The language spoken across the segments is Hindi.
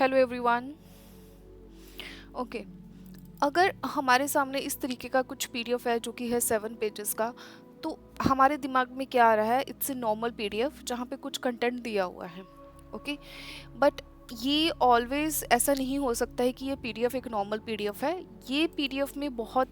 Hello everyone. ओके, अगर हमारे सामने इस तरीके का कुछ पीडीएफ है जो कि है 7 पेजेस का, तो हमारे दिमाग में क्या आ रहा है? इट्स ए नॉर्मल पीडीएफ जहाँ पे कुछ कंटेंट दिया हुआ है। ओके, बट ये ऑलवेज ऐसा नहीं हो सकता है कि ये पीडीएफ एक नॉर्मल पीडीएफ है। ये पीडीएफ में बहुत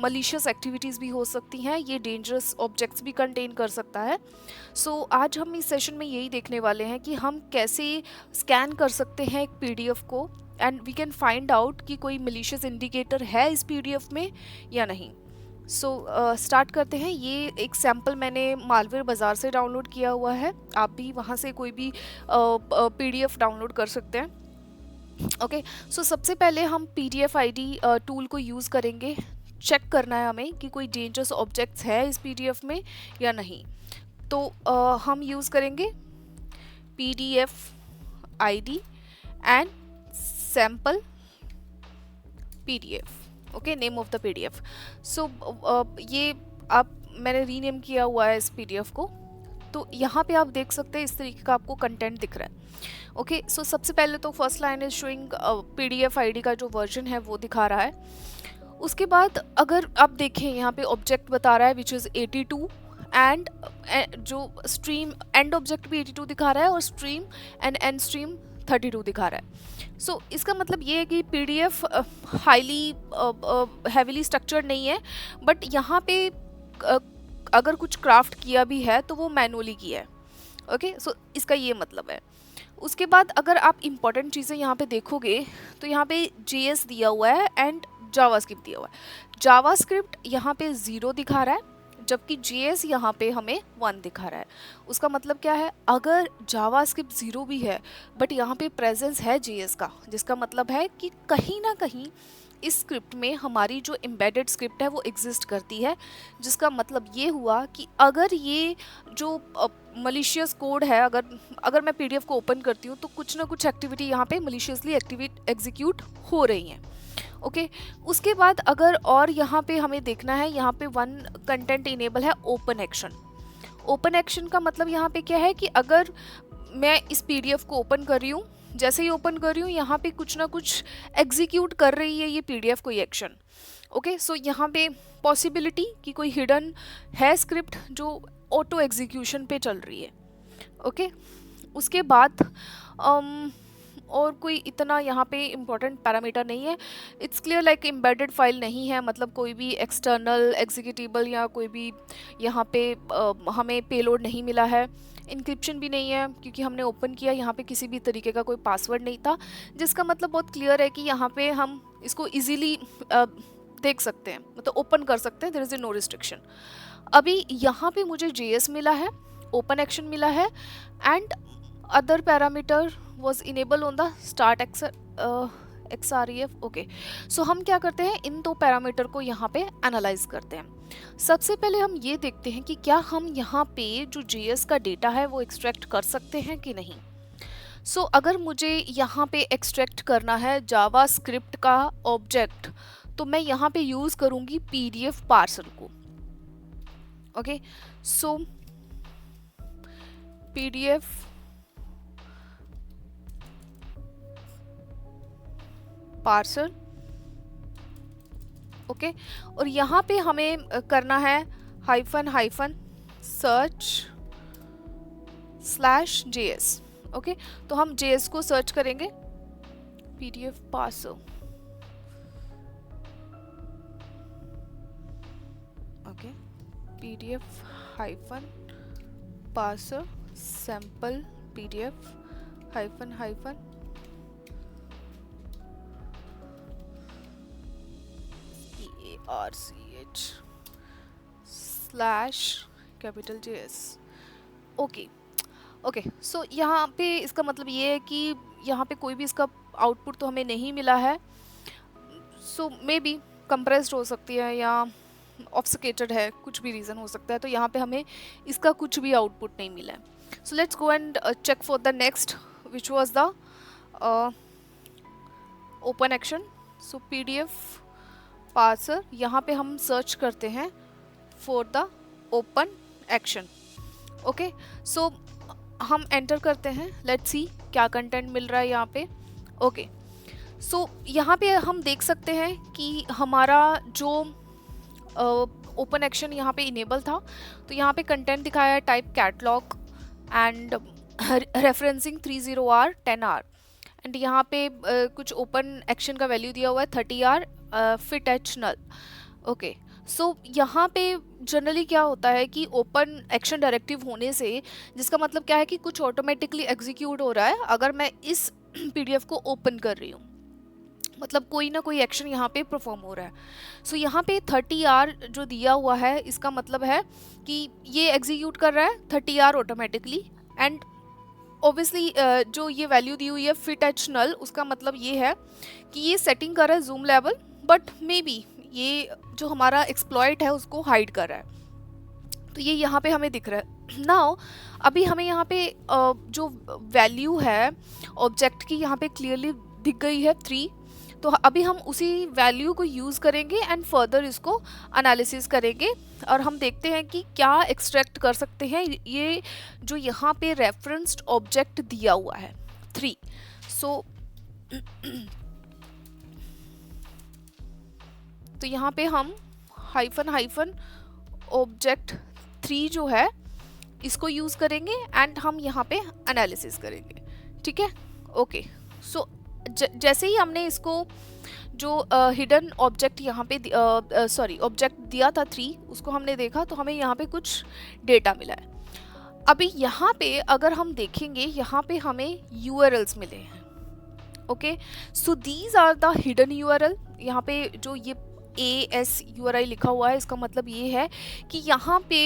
मलिशियस एक्टिविटीज़ भी हो सकती हैं, ये डेंजरस ऑब्जेक्ट्स भी कंटेन कर सकता है। सो आज हम इस सेशन में यही देखने वाले हैं कि हम कैसे स्कैन कर सकते हैं एक पीडीएफ को and we can find out कि कोई मलिशियस इंडिकेटर है इस पीडीएफ में या नहीं। सो स्टार्ट करते हैं। ये एक सैम्पल मैंने मालवेयर बाज़ार से डाउनलोड किया हुआ है, आप भी वहाँ से कोई भी पीडीएफ डाउनलोड कर सकते हैं। ओके, सो सबसे पहले हम पीडीएफ आईडी टूल को यूज़ करेंगे। चेक करना है हमें कि कोई डेंजरस ऑब्जेक्ट्स है इस पीडीएफ में या नहीं। तो हम यूज़ करेंगे PDF ID and sample PDF। Okay, name of the PDF। सो ये आप मैंने रीनेम किया हुआ है इस PDF को। तो यहाँ पे आप देख सकते हैं इस तरीके का आपको कंटेंट दिख रहा है। ओके, सो सबसे पहले तो first line is showing PDF ID का जो वर्जन है वो दिखा रहा है। उसके बाद अगर आप देखें यहाँ पे ऑब्जेक्ट बता रहा है विच इज़ 82 एंड जो स्ट्रीम एंड ऑब्जेक्ट भी 82 दिखा रहा है और स्ट्रीम एंड एंड स्ट्रीम 32 दिखा रहा है। सो इसका मतलब ये है कि पीडीएफ हाईली हैवीली स्ट्रक्चर्ड नहीं है, बट यहाँ पे अगर कुछ क्राफ्ट किया भी है तो वो मैनुअली किया है। ओके, सो इसका ये मतलब है। उसके बाद अगर आप इम्पॉर्टेंट चीज़ें यहाँ पे देखोगे तो यहाँ पे JS दिया हुआ है एंड जावास्क्रिप्ट दिया हुआ है। जावास्क्रिप्ट यहाँ पे 0 दिखा रहा है जबकि JS यहाँ पे हमें 1 दिखा रहा है। उसका मतलब क्या है? अगर जावास्क्रिप्ट 0 भी है बट यहाँ पे प्रेजेंस है JS का, जिसका मतलब है कि कहीं ना कहीं इस स्क्रिप्ट में हमारी जो एम्बेडेड स्क्रिप्ट है वो एग्जिस्ट करती है। जिसका मतलब ये हुआ कि अगर ये जो मलिशियस कोड है, अगर मैं पीडीएफ को ओपन करती हूँ तो कुछ ना कुछ एक्टिविटी यहाँ पे मलिशियसली एग्जीक्यूट हो रही हैं। ओके, उसके बाद अगर और यहाँ पे हमें देखना है, यहाँ पे 1 कंटेंट इनेबल है ओपन एक्शन। ओपन एक्शन का मतलब यहाँ पे क्या है कि अगर मैं इस पीडीएफ को ओपन कर रही हूँ, जैसे ही ओपन कर रही हूँ यहाँ पे कुछ ना कुछ एग्जीक्यूट कर रही है ये पीडीएफ कोई एक्शन। ओके, सो यहाँ पे पॉसिबिलिटी कि कोई हिडन है स्क्रिप्ट जो ऑटो एग्जीक्यूशन पे चल रही है। ओके, उसके बाद और कोई इतना यहाँ पे इम्पोर्टेंट पैरामीटर नहीं है। It's clear like embedded file नहीं है, मतलब कोई भी एक्सटर्नल एग्जीक्यूटेबल या कोई भी यहाँ पे हमें पेलोड नहीं मिला है। इंक्रिप्शन भी नहीं है क्योंकि हमने ओपन किया, यहाँ पे किसी भी तरीके का कोई पासवर्ड नहीं था, जिसका मतलब बहुत क्लियर है कि यहाँ पे हम इसको इजीली देख सकते हैं, मतलब ओपन कर सकते हैं। There is a no restriction. अभी यहाँ पे मुझे JS मिला है, ओपन एक्शन मिला है and other parameter was enable on the start XREF। Okay, so हम क्या करते हैं, इन 2 पैरामीटर को यहाँ पे एनालाइज करते हैं। सबसे पहले हम ये देखते हैं कि क्या हम यहाँ पे जो JS का डेटा है वो एक्सट्रैक्ट कर सकते हैं कि नहीं। सो अगर मुझे यहाँ पे एक्सट्रैक्ट करना है जावास्क्रिप्ट का ऑब्जेक्ट, तो मैं यहाँ पे यूज करूँगी PDF पार्सर को। ओके, सो PDF पार्सर। ओके, और यहाँ पे हमें करना है हाइफन सर्च/JS। ओके, तो हम JS को सर्च करेंगे, PDF parser. Okay, PDF hyphen parser sample PDF hyphen RCH/JS। Okay okay, so यहाँ पे इसका मतलब ये है कि यहाँ पे कोई भी इसका आउटपुट तो हमें नहीं मिला है। सो मे बी कंप्रेस्ड हो सकती है या ऑब्फस्केटेड है, कुछ भी रीज़न हो सकता है। तो यहाँ पे हमें इसका कुछ भी आउटपुट नहीं मिला है। So let's go and check for the next which was the open action. So PDF parser, यहाँ पे हम सर्च करते हैं for the open action. Okay, so हम एंटर करते हैं, लेट्स सी क्या कंटेंट मिल रहा है यहाँ पे। ओके, सो यहाँ पे हम देख सकते हैं कि हमारा जो ओपन एक्शन यहाँ पे इनेबल था, तो यहाँ पे कंटेंट दिखाया है type catalogue and referencing 30R 10R, and यहाँ पे कुछ ओपन एक्शन का वैल्यू दिया हुआ है 30R fit H null. Okay, so यहाँ पे जनरली क्या होता है कि ओपन एक्शन डायरेक्टिव होने से जिसका मतलब क्या है कि कुछ ऑटोमेटिकली एग्जीक्यूट हो रहा है अगर मैं इस पीडीएफ को ओपन कर रही हूँ, मतलब कोई ना कोई एक्शन यहाँ पे परफॉर्म हो रहा है। सो यहाँ पे 30R जो दिया हुआ है इसका मतलब है कि ये एग्जीक्यूट कर रहा है 30R ऑटोमेटिकली, एंड ऑब्वियसली जो ये वैल्यू दी हुई है फिट एच नल, उसका मतलब ये है कि ये सेटिंग कर रहा है zoom level, but may be ये जो हमारा एक्सप्लॉइट है उसको हाइड कर रहा है। तो ये यहाँ पे हमें दिख रहा है। नाउ अभी हमें यहाँ पे जो वैल्यू है ऑब्जेक्ट की यहाँ पे क्लियरली दिख गई है 3, तो अभी हम उसी वैल्यू को यूज़ करेंगे एंड फर्दर इसको एनालिसिस करेंगे और हम देखते हैं कि क्या एक्सट्रैक्ट कर सकते हैं ये जो यहाँ पे रेफरेंस्ड ऑब्जेक्ट दिया हुआ है 3। सो तो यहाँ पे हम हाइफन हाइफन ऑब्जेक्ट 3 जो है इसको यूज़ करेंगे एंड हम यहाँ पे एनालिसिस करेंगे, ठीक है। ओके, सो जैसे ही हमने इसको जो हिडन ऑब्जेक्ट यहाँ पे सॉरी ऑब्जेक्ट दिया था 3, उसको हमने देखा तो हमें यहाँ पे कुछ डेटा मिला है। अभी यहाँ पे अगर हम देखेंगे यहाँ पे हमें URLs मिले हैं। Okay, so these are the hidden URL। यहाँ पे जो ये ASURI लिखा हुआ है इसका मतलब ये है कि यहाँ पे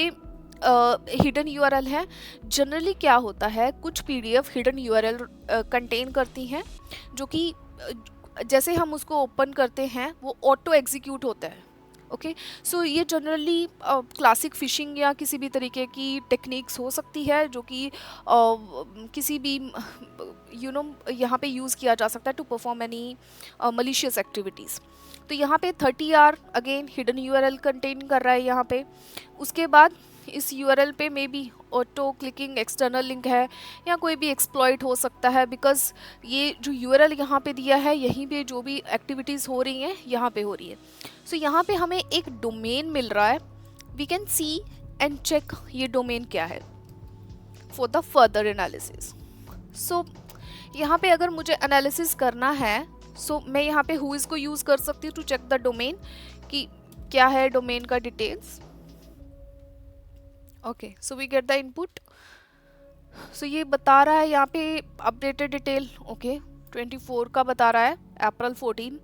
हिडन URL है। जनरली क्या होता है कुछ PDF हिडन URL कंटेन करती हैं जो कि जैसे हम उसको ओपन करते हैं वो ऑटो एग्जीक्यूट होता है। ओके, सो ये जनरली क्लासिक फिशिंग या किसी भी तरीके की टेक्निक्स हो सकती है जो कि किसी भी यहाँ पे यूज़ किया जा सकता है to perform any malicious activities. तो यहाँ पे 30R again hidden URL contain कर रहा है यहाँ पे। उसके बाद इस URL पे may be auto clicking external link है या कोई भी एक्सप्लॉइट हो सकता है, बिकॉज ये जो URL यहाँ पे दिया है यहीं पे जो भी एक्टिविटीज़ हो रही हैं यहाँ पे हो रही है। सो यहाँ पे हमें एक डोमेन मिल रहा है, we can see and check ये डोमेन क्या है for the further analysis. So यहाँ पे अगर मुझे एनालिसिस करना है मैं यहाँ पे who is को यूज़ कर सकती हूँ टू चेक द डोमेन कि क्या है डोमेन का details. Okay, so we get the input. So ये बता रहा है यहाँ पे अपडेटेड डिटेल। ओके, 24 का बता रहा है, अप्रैल 14।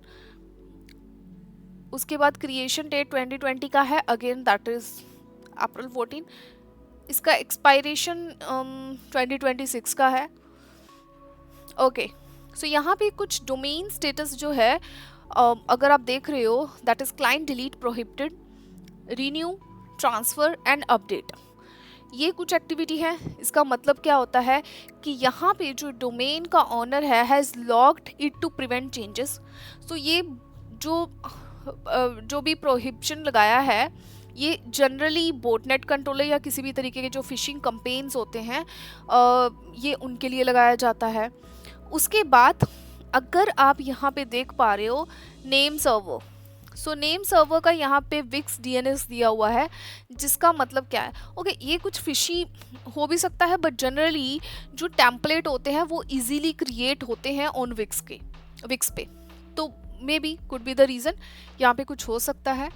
उसके बाद क्रिएशन डेट 2020 का है, अगेन दैट इज अप्रैल 14। इसका एक्सपायरेशन 2026 का है। ओके, सो यहाँ पे कुछ डोमेन स्टेटस जो है अगर आप देख रहे हो that is client delete prohibited, renew, transfer and update, ये कुछ एक्टिविटी है। इसका मतलब क्या होता है कि यहाँ पे जो डोमेन का ऑनर है has logged it to prevent changes. So ये जो भी प्रोहिबिशन लगाया है ये जनरली बोटनेट कंट्रोलर या किसी भी तरीके के जो फिशिंग कंपेन्स होते हैं ये उनके लिए लगाया जाता है। उसके बाद अगर आप यहाँ पे देख पा रहे हो name server, so name server का यहाँ पे विक्स DNS दिया हुआ है, जिसका मतलब क्या है। ओके, ये कुछ फिशी हो भी सकता है बट जनरली जो टेम्पलेट होते हैं वो इजीली क्रिएट होते हैं ऑन विक्स पे, तो may be could be the reason यहाँ पे कुछ हो सकता है।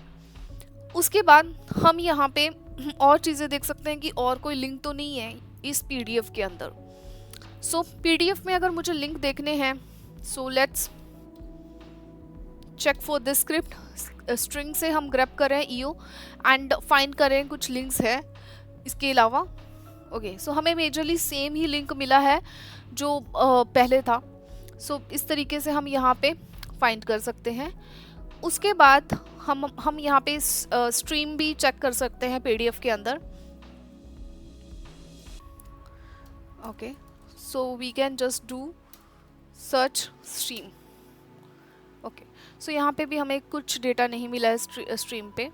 उसके बाद हम यहाँ पे और चीज़ें देख सकते हैं कि और कोई लिंक तो नहीं है इस PDF के अंदर। सो PDF में अगर मुझे लिंक देखने हैं so let's check for this script. String से हम ग्रैब करें EO एंड फाइंड करें कुछ लिंक्स है इसके अलावा। ओके, सो हमें मेजरली सेम ही लिंक मिला है जो पहले था। सो इस तरीके से हम यहाँ पे फाइंड कर सकते हैं। उसके बाद हम यहाँ पे स्ट्रीम भी चेक कर सकते हैं PDF के अंदर। Okay, so we can just do search stream। Okay, so यहाँ पे भी हमें कुछ डेटा नहीं मिला है स्ट्रीम पे।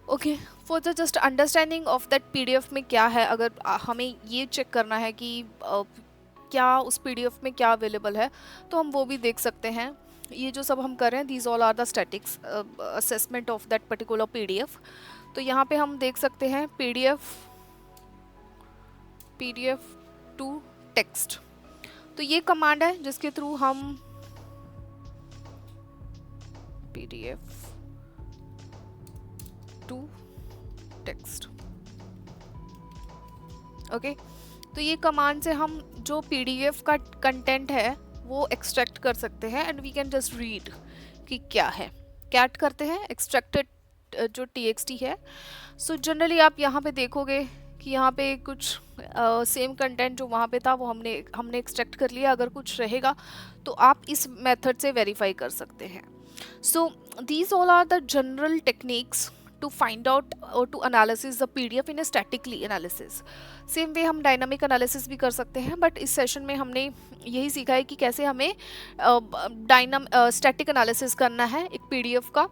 Okay, for the just understanding of that PDF में क्या है, अगर हमें ये चेक करना है कि क्या उस पीडीएफ में क्या अवेलेबल है, तो हम वो भी देख सकते हैं। ये जो सब हम कर रहे हैं, these all are the statics assessment of that particular PDF. तो यहाँ पे हम देख सकते हैं पीडीएफ टू टेक्स्ट। तो ये कमांड है जिसके थ्रू हम पीडीएफ टू टेक्स्ट, ओके, तो ये कमांड से हम जो पीडीएफ का कंटेंट है वो एक्सट्रैक्ट कर सकते हैं and we can just read कि क्या है। कैट करते हैं एक्सट्रैक्टेड जो टीएक्सटी है। सो जनरली आप यहाँ पे देखोगे कि यहाँ पे कुछ सेम कंटेंट जो वहाँ पे था वो हमने एक्सट्रैक्ट कर लिया। अगर कुछ रहेगा तो आप इस मेथड से वेरीफाई कर सकते हैं। सो these all are the general techniques to find out or to analysis the PDF in a statically analysis. Same way हम डायनामिक एनालिसिस भी कर सकते हैं, बट इस सेशन में हमने यही सीखा है कि कैसे हमें स्टैटिक एनालिसिस करना है एक पीडीएफ का,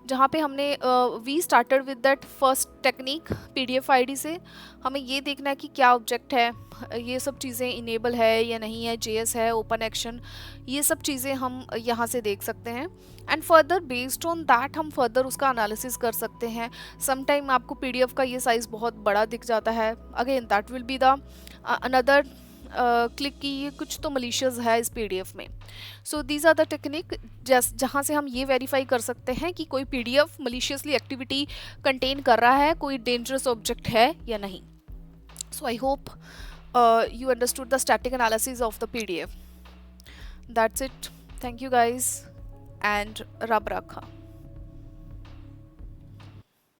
जहाँ पे हमने we started with that first technique PDF ID से। हमें ये देखना है कि क्या ऑब्जेक्ट है, ये सब चीज़ें इनेबल है या नहीं है, जेएस है, ओपन एक्शन, ये सब चीज़ें हम यहाँ से देख सकते हैं। And further based on that हम फर्दर उसका एनालिसिस कर सकते हैं। समटाइम आपको पीडीएफ का ये साइज़ बहुत बड़ा दिख जाता है, again that will be the another click की ये कुछ तो मलिशियस है इस पीडीएफ में। So these are the technique जहाँ से हम ये वेरीफाई कर सकते हैं कि कोई पीडीएफ मलिशियसली एक्टिविटी कंटेन कर रहा है, कोई डेंजरस ऑब्जेक्ट है या नहीं। So I hope you understood the static analysis of the PDF. That's it. Thank you guys and Rab Rakha.